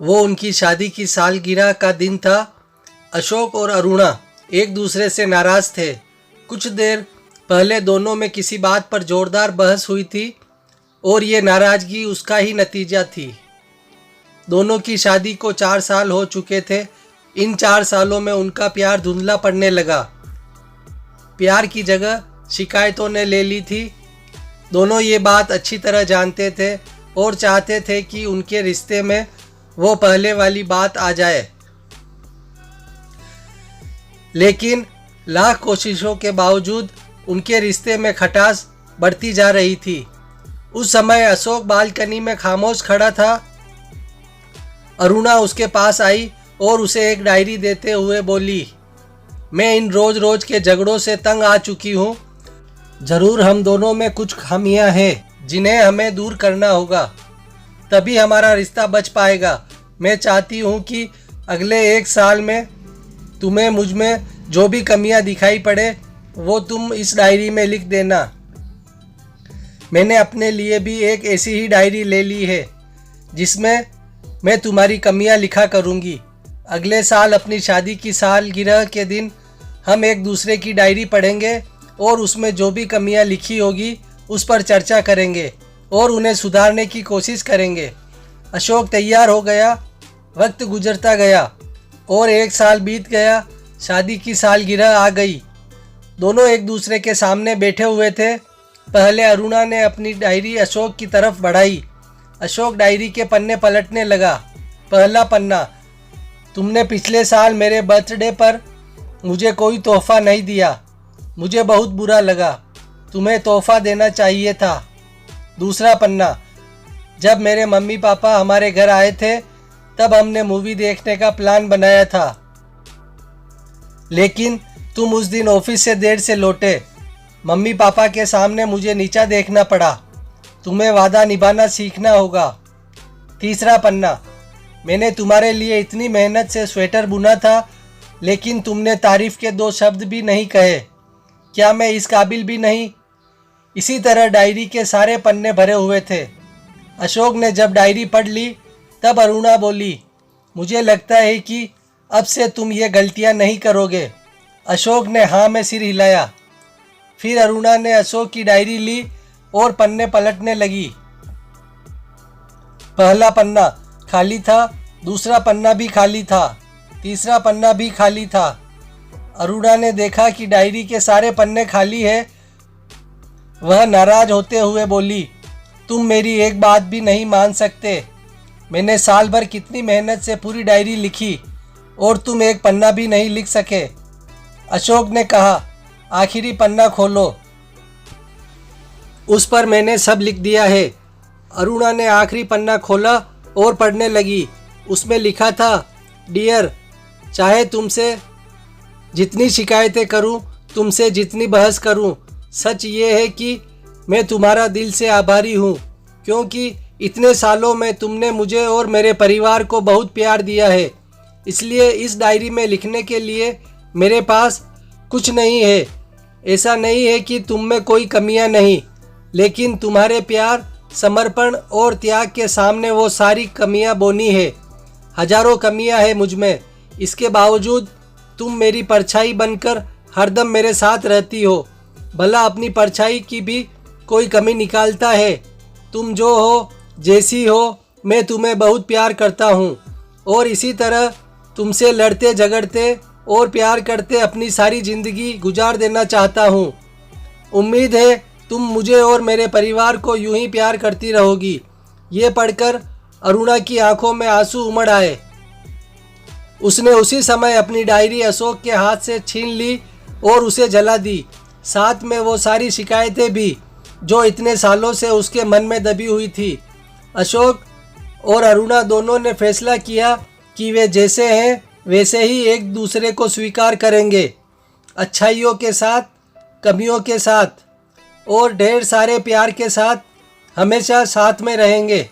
वो उनकी शादी की सालगिरह का दिन था। अशोक और अरुणा एक दूसरे से नाराज थे। कुछ देर पहले दोनों में किसी बात पर जोरदार बहस हुई थी और ये नाराजगी उसका ही नतीजा थी। दोनों की शादी को 4 साल हो चुके थे। इन 4 सालों में उनका प्यार धुंधला पड़ने लगा। प्यार की जगह शिकायतों ने ले ली थी। दोनों ये बात अच्छी तरह जानते थे और चाहते थे कि उनके रिश्ते में वो पहले वाली बात आ जाए, लेकिन लाख कोशिशों के बावजूद उनके रिश्ते में खटास बढ़ती जा रही थी। उस समय अशोक बालकनी में खामोश खड़ा था। अरुणा उसके पास आई और उसे एक डायरी देते हुए बोली, मैं इन रोज रोज के झगड़ों से तंग आ चुकी हूँ। जरूर हम दोनों में कुछ खामियां हैं जिन्हें हमें दूर करना होगा, तभी हमारा रिश्ता बच पाएगा। मैं चाहती हूँ कि अगले 1 साल में तुम्हें मुझ में जो भी कमियां दिखाई पड़े वो तुम इस डायरी में लिख देना। मैंने अपने लिए भी एक ऐसी ही डायरी ले ली है जिसमें मैं तुम्हारी कमियां लिखा करूँगी। अगले साल अपनी शादी की सालगिरह के दिन हम एक दूसरे की डायरी पढ़ेंगे और उसमें जो भी कमियां लिखी होगी उस पर चर्चा करेंगे और उन्हें सुधारने की कोशिश करेंगे। अशोक तैयार हो गया। वक्त गुजरता गया और 1 साल बीत गया। शादी की सालगिरह आ गई। दोनों एक दूसरे के सामने बैठे हुए थे। पहले अरुणा ने अपनी डायरी अशोक की तरफ बढ़ाई। अशोक डायरी के पन्ने पलटने लगा। पहला पन्ना, तुमने पिछले साल मेरे बर्थडे पर मुझे कोई तोहफा नहीं दिया। मुझे बहुत बुरा लगा। तुम्हें तोहफा देना चाहिए था। दूसरा पन्ना, जब मेरे मम्मी पापा हमारे घर आए थे तब हमने मूवी देखने का प्लान बनाया था, लेकिन तुम उस दिन ऑफिस से देर से लौटे। मम्मी पापा के सामने मुझे नीचा देखना पड़ा। तुम्हें वादा निभाना सीखना होगा। तीसरा पन्ना, मैंने तुम्हारे लिए इतनी मेहनत से स्वेटर बुना था, लेकिन तुमने तारीफ के 2 शब्द भी नहीं कहे। क्या मैं इस काबिल भी नहीं? इसी तरह डायरी के सारे पन्ने भरे हुए थे। अशोक ने जब डायरी पढ़ ली तब अरुणा बोली, मुझे लगता है कि अब से तुम ये गलतियां नहीं करोगे। अशोक ने हाँ में सिर हिलाया। फिर अरुणा ने अशोक की डायरी ली और पन्ने पलटने लगी। पहला पन्ना खाली था, दूसरा पन्ना भी खाली था, तीसरा पन्ना भी खाली था। अरुणा ने देखा कि डायरी के सारे पन्ने खाली है। वह नाराज होते हुए बोली, तुम मेरी एक बात भी नहीं मान सकते। मैंने साल भर कितनी मेहनत से पूरी डायरी लिखी और तुम एक पन्ना भी नहीं लिख सके। अशोक ने कहा, आखिरी पन्ना खोलो, उस पर मैंने सब लिख दिया है। अरुणा ने आखिरी पन्ना खोला और पढ़ने लगी। उसमें लिखा था, डियर, चाहे तुमसे जितनी शिकायतें करूं, तुमसे जितनी बहस करूं, सच ये है कि मैं तुम्हारा दिल से आभारी हूं, क्योंकि इतने सालों में तुमने मुझे और मेरे परिवार को बहुत प्यार दिया है। इसलिए इस डायरी में लिखने के लिए मेरे पास कुछ नहीं है। ऐसा नहीं है कि तुम में कोई कमियां नहीं, लेकिन तुम्हारे प्यार, समर्पण और त्याग के सामने वो सारी कमियां बोनी है। हजारों कमियां हैं मुझ में, इसके बावजूद तुम मेरी परछाई बनकर हरदम मेरे साथ रहती हो। भला अपनी परछाई की भी कोई कमी निकालता है? तुम जो हो, जैसी हो, मैं तुम्हें बहुत प्यार करता हूँ और इसी तरह तुमसे लड़ते झगड़ते और प्यार करते अपनी सारी ज़िंदगी गुजार देना चाहता हूँ। उम्मीद है तुम मुझे और मेरे परिवार को यूं ही प्यार करती रहोगी। ये पढ़कर अरुणा की आंखों में आंसू उमड़ आए। उसने उसी समय अपनी डायरी अशोक के हाथ से छीन ली और उसे जला दी, साथ में वो सारी शिकायतें भी जो इतने सालों से उसके मन में दबी हुई थी। अशोक और अरुणा दोनों ने फैसला किया कि वे जैसे हैं वैसे ही एक दूसरे को स्वीकार करेंगे, अच्छाइयों के साथ, कमियों के साथ और ढेर सारे प्यार के साथ हमेशा साथ में रहेंगे।